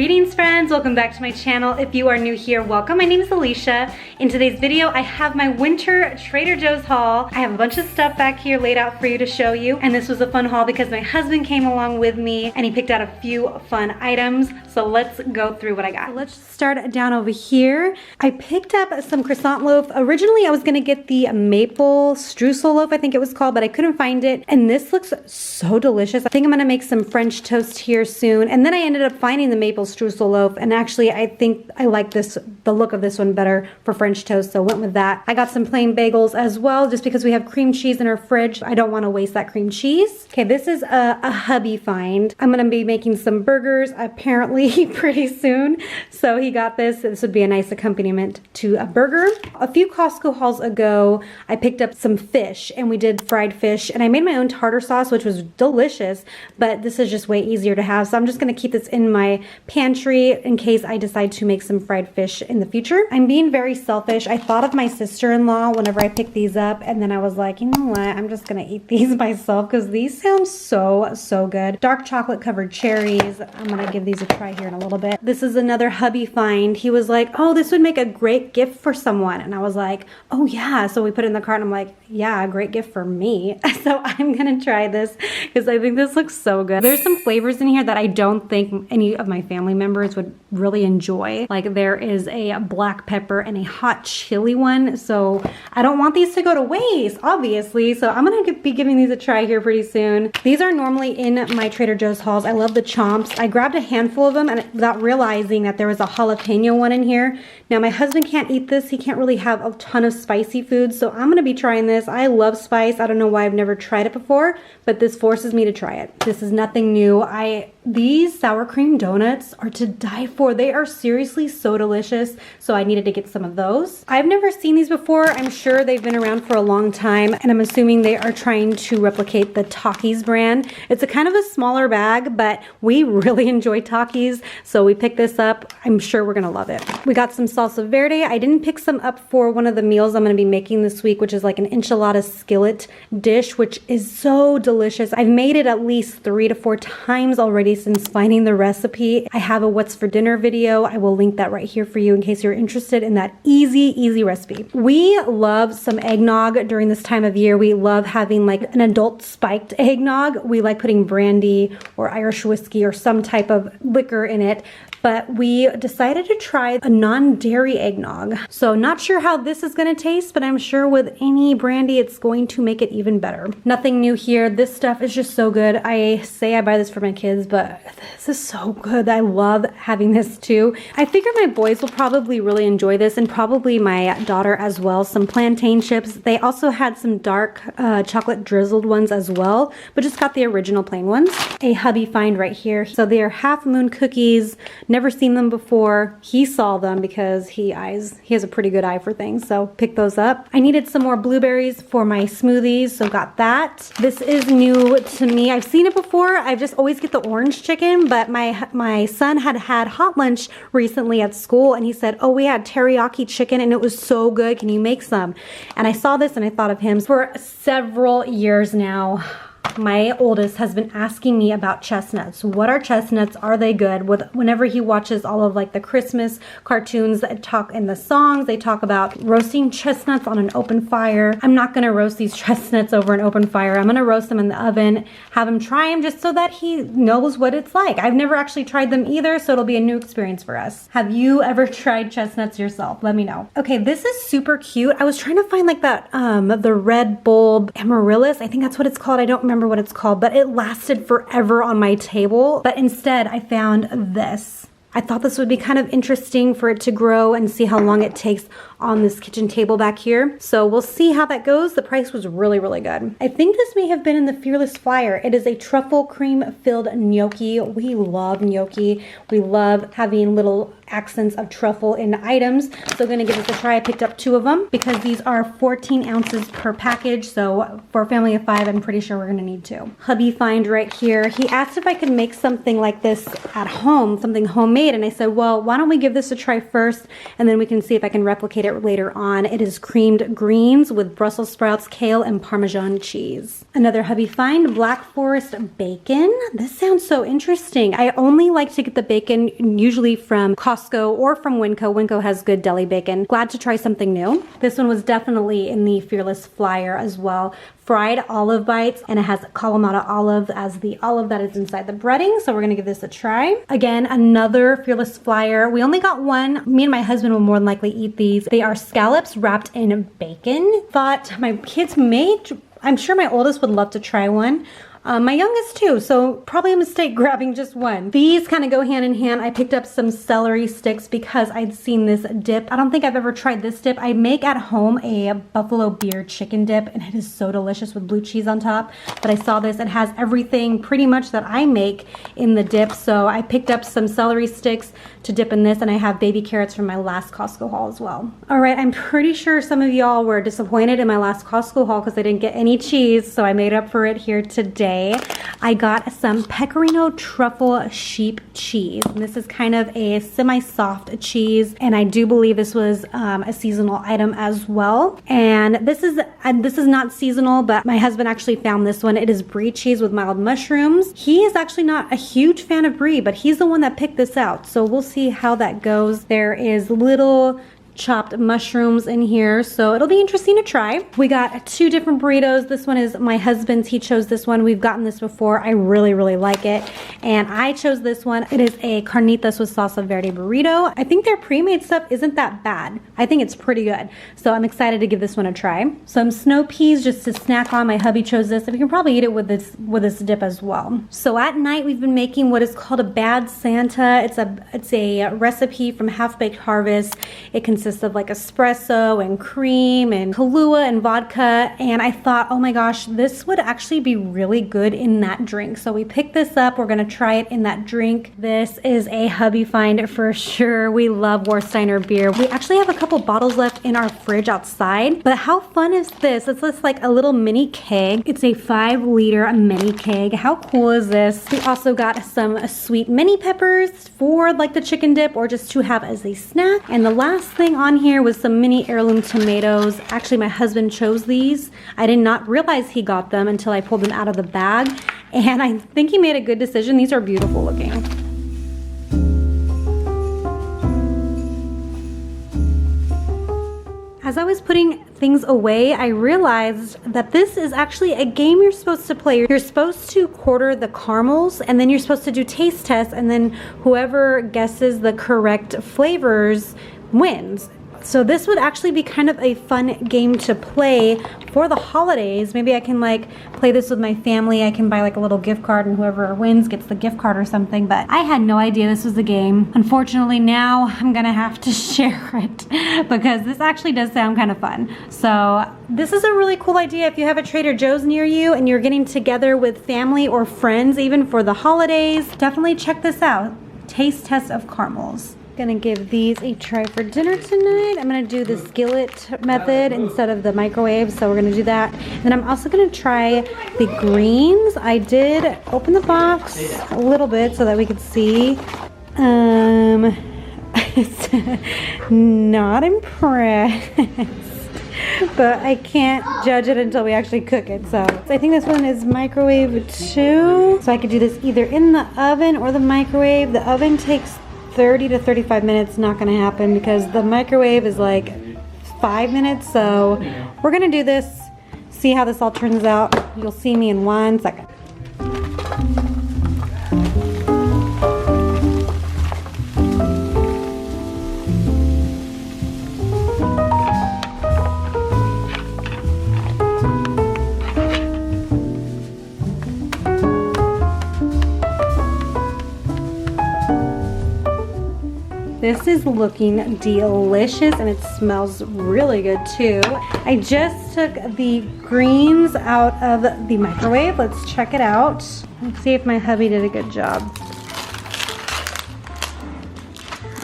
Greetings friends, welcome back to my channel. If you are new here, welcome. My name is Alicia. In today's video, I have my winter Trader Joe's haul. I have a bunch of stuff back here laid out for you to show you. And this was a fun haul because my husband came along with me and he picked out a few fun items. So let's go through what I got. So let's start down over here. I picked up some Croissant Loaf. Originally, I was gonna get the maple Streusel loaf, I think it was called, but I couldn't find it. And this looks so delicious. I think I'm gonna make some French toast here soon. And then I ended up finding the maple Streusel loaf, and actually I think I like the look of this one better for French toast, so went with that. I got some plain bagels as well, just because we have cream cheese in our fridge. I don't want to waste that cream cheese. Okay, this is a hubby find. I'm gonna be making some burgers apparently pretty soon, so he got this. This would be a nice accompaniment to a burger. A few Costco hauls ago, I picked up some fish, and we did fried fish, and I made my own tartar sauce, which was delicious, but this is just way easier to have, so I'm just gonna keep this in my pantry in case I decide to make some fried fish in the future. I'm being very selfish. I thought of my sister-in-law whenever I picked these up, and then I was like, you know what, I'm just gonna eat these myself because these sound so good. Dark chocolate covered cherries. I'm gonna give these a try here in a little bit. This is another hubby find. He was like, oh, this would make a great gift for someone, and I was like, oh yeah. So we put it in the cart and I'm like, yeah, a great gift for me. So I'm gonna try this because I think this looks so good. There's some flavors in here that I don't think any of my family members would really enjoy. Like there is a black pepper and a hot chili one. So I don't want these to go to waste, obviously. So I'm gonna be giving these a try here pretty soon. These are normally in my Trader Joe's hauls. I love the chomps. I grabbed a handful of them and without realizing that there was a jalapeno one in here. Now my husband can't eat this. He can't really have a ton of spicy food. So I'm gonna be trying this. I love spice. I don't know why I've never tried it before, but this forces me to try it. This is nothing new. These sour cream donuts are to die for. They are seriously so delicious. So I needed to get some of those. I've never seen these before. I'm sure they've been around for a long time, and I'm assuming they are trying to replicate the Takis brand. It's a kind of a smaller bag, but we really enjoy Takis, so we picked this up. I'm sure we're gonna love it. We got some Salsa Verde. I didn't pick some up for one of the meals I'm gonna be making this week, which is like an enchilada skillet dish, which is so delicious. I've made it at least 3 to 4 times already since finding the recipe. I have a what's for dinner video. I will link that right here for you in case you're interested in that easy recipe. We love some eggnog during this time of year. We love having like an adult spiked eggnog. We like putting brandy or Irish whiskey or some type of liquor in it. But we decided to try a non-dairy eggnog. So not sure how this is gonna taste, but I'm sure with any brandy, it's going to make it even better. Nothing new here. This stuff is just so good. I say I buy this for my kids, but this is so good. I love having this too. I figure my boys will probably really enjoy this, and probably my daughter as well. Some plantain chips. They also had some dark chocolate drizzled ones as well, but just got the original plain ones. A hubby find right here. So they are half moon cookies. Never seen them before. He saw them because he has a pretty good eye for things, so picked those up. I needed some more blueberries for my smoothies, so got that. This is new to me. I've seen it before. I just always get the orange chicken, but my son had hot lunch recently at school, and he said, oh, we had teriyaki chicken and it was so good. Can you make some? And I saw this and I thought of him. For several years now, my oldest has been asking me about chestnuts. What are chestnuts? Are they good? Whenever he watches all of like the Christmas cartoons that talk in the songs, they talk about roasting chestnuts on an open fire. I'm not gonna roast these chestnuts over an open fire. I'm gonna roast them in the oven, have him try them just so that he knows what it's like. I've never actually tried them either, so it'll be a new experience for us. Have you ever tried chestnuts yourself? Let me know. Okay, this is super cute. I was trying to find like that, the red bulb amaryllis. I think that's what it's called. I don't remember what it's called, but it lasted forever on my table. But instead I found this. I thought this would be kind of interesting for it to grow and see how long it takes on this kitchen table back here. So we'll see how that goes. The price was really good. I think this may have been in the Fearless Flyer. It is a truffle cream filled gnocchi. We love gnocchi. We love having little accents of truffle in items. So I'm gonna give this a try. I picked up 2 of them because these are 14 ounces per package. So for a family of 5, I'm pretty sure we're gonna need 2. Hubby find right here. He asked if I could make something like this at home, something homemade. And I said, well, why don't we give this a try first and then we can see if I can replicate it later on. It is creamed greens with Brussels sprouts, kale, and Parmesan cheese. Another hubby find, Black Forest bacon. This sounds so interesting. I only like to get the bacon usually from Costco or from Winco. Winco has good deli bacon. Glad to try something new. This one was definitely in the Fearless flyer as well. Fried olive bites, and it has Kalamata olive as the olive that is inside the breading. So we're gonna give this a try. Again, another Fearless flyer. We only got one. Me and my husband will more than likely eat these. They are scallops wrapped in bacon. Thought my kids I'm sure my oldest would love to try one. My youngest too, so probably a mistake grabbing just one. These kind of go hand in hand. I picked up some celery sticks because I'd seen this dip. I don't think I've ever tried this dip. I make at home a buffalo beer chicken dip and it is so delicious with blue cheese on top. But I saw this, it has everything pretty much that I make in the dip. So I picked up some celery sticks to dip in this, and I have baby carrots from my last Costco haul as well. All right, I'm pretty sure some of y'all were disappointed in my last Costco haul because I didn't get any cheese, so I made up for it here today. I got some Pecorino truffle sheep cheese. And this is kind of a semi-soft cheese, and I do believe this was a seasonal item as well. And this is not seasonal, but my husband actually found this one. It is Brie cheese with mild mushrooms. He is actually not a huge fan of Brie, but he's the one that picked this out. So we'll see how that goes. There is little chopped mushrooms in here, so it'll be interesting to try. We got 2 different burritos. This one is my husband's. He chose this one. We've gotten this before. I really like it, and I chose this one. It is a Carnitas with Salsa Verde burrito. I think their pre-made stuff isn't that bad. I think it's pretty good, so I'm excited to give this one a try. Some snow peas just to snack on. My hubby chose this, and we can probably eat it with this dip as well. So at night we've been making what is called a Bad Santa. It's a recipe from Half Baked Harvest. It consists of like espresso and cream and Kahlua and vodka, and I thought, oh my gosh, this would actually be really good in that drink. So we picked this up. We're gonna try it in that drink. This is a hubby find for sure. We love Warsteiner beer. We actually have a couple bottles left in our fridge outside, but how fun is this? It's just like a little mini keg. It's a 5-liter mini keg. How cool is this? We also got some sweet mini peppers for like the chicken dip or just to have as a snack. And the last thing on here was some mini heirloom tomatoes. Actually, my husband chose these. I did not realize he got them until I pulled them out of the bag, and I think he made a good decision. These are beautiful looking. As I was putting things away, I realized that this is actually a game you're supposed to play. You're supposed to quarter the caramels, and then you're supposed to do taste tests, and then whoever guesses the correct flavors wins. So this would actually be kind of a fun game to play for the holidays. Maybe I can like play this with my family. I can buy like a little gift card and whoever wins gets the gift card or something, but I had no idea this was a game. Unfortunately, now I'm gonna have to share it because this actually does sound kind of fun. So this is a really cool idea if you have a Trader Joe's near you and you're getting together with family or friends even for the holidays. Definitely check this out. Taste test of caramels. Gonna give these a try for dinner tonight. I'm gonna do the skillet method instead of the microwave, so we're gonna do that. And then I'm also gonna try the greens. I did open the box a little bit so that we could see. It's not impressed, but I can't judge it until we actually cook it. So I think this one is microwave too. So I could do this either in the oven or the microwave. The oven takes 30 to 35 minutes. Not gonna happen because the microwave is like 5 minutes. So we're gonna do this, see how this all turns out. You'll see me in 1 second. This is looking delicious and it smells really good too. I just took the greens out of the microwave. Let's check it out. Let's see if my hubby did a good job.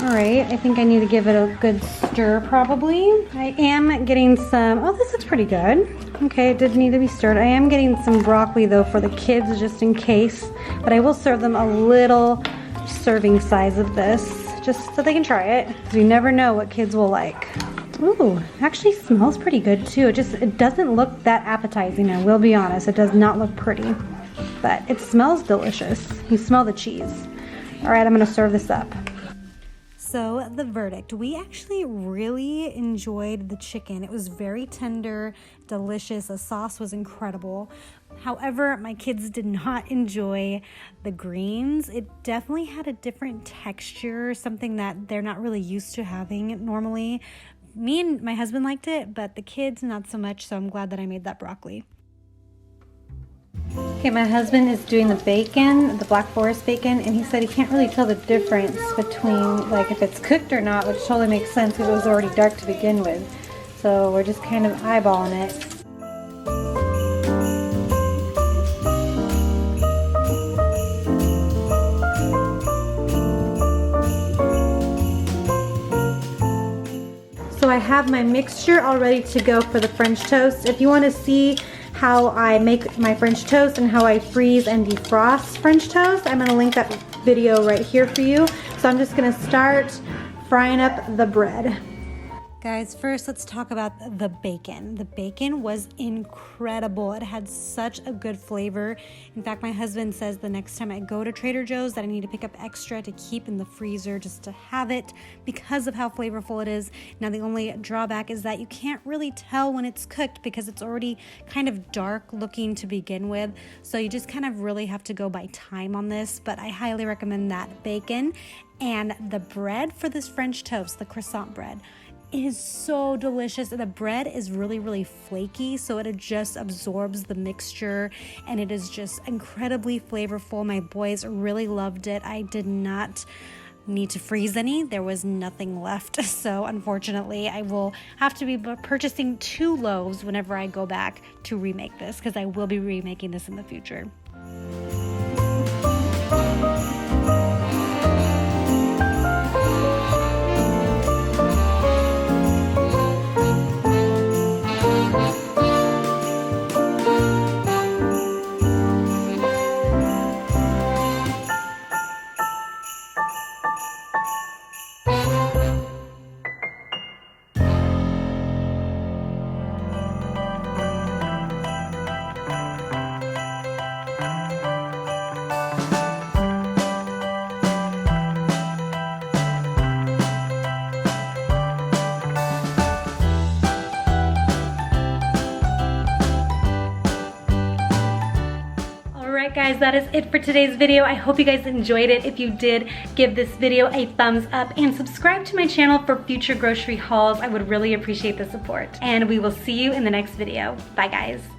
All right, I think I need to give it a good stir probably. I am getting some, oh, this looks pretty good. Okay, it did need to be stirred. I am getting some broccoli though for the kids just in case, but I will serve them a little serving size of this just so they can try it. You never know what kids will like. Ooh, actually smells pretty good too. It doesn't look that appetizing, I will be honest. It does not look pretty, but it smells delicious. You smell the cheese. All right, I'm gonna serve this up. So the verdict, we actually really enjoyed the chicken. It was very tender, delicious. The sauce was incredible. However, my kids did not enjoy the greens. It definitely had a different texture, something that they're not really used to having normally. Me and my husband liked it, but the kids not so much, so I'm glad that I made that broccoli. Okay, my husband is doing the bacon, the Black Forest bacon, and he said he can't really tell the difference between like if it's cooked or not, which totally makes sense because it was already dark to begin with. So we're just kind of eyeballing it. So I have my mixture all ready to go for the French toast. If you want to see how I make my French toast and how I freeze and defrost French toast, I'm going to link that video right here for you. So I'm just going to start frying up the bread. Guys, first let's talk about the bacon. The bacon was incredible. It had such a good flavor. In fact, my husband says the next time I go to Trader Joe's that I need to pick up extra to keep in the freezer just to have it because of how flavorful it is. Now, the only drawback is that you can't really tell when it's cooked because it's already kind of dark looking to begin with. So you just kind of really have to go by time on this, but I highly recommend that bacon. And the bread for this French toast, the croissant bread, is so delicious. The bread is really, really flaky, so it just absorbs the mixture, and it is just incredibly flavorful. My boys really loved it. I did not need to freeze any. There was nothing left, so unfortunately I will have to be purchasing 2 loaves whenever I go back to remake this, because I will be remaking this in the future. Guys, that is it for today's video. I hope you guys enjoyed it. If you did, give this video a thumbs up and subscribe to my channel for future grocery hauls. I would really appreciate the support. And we will see you in the next video. Bye guys.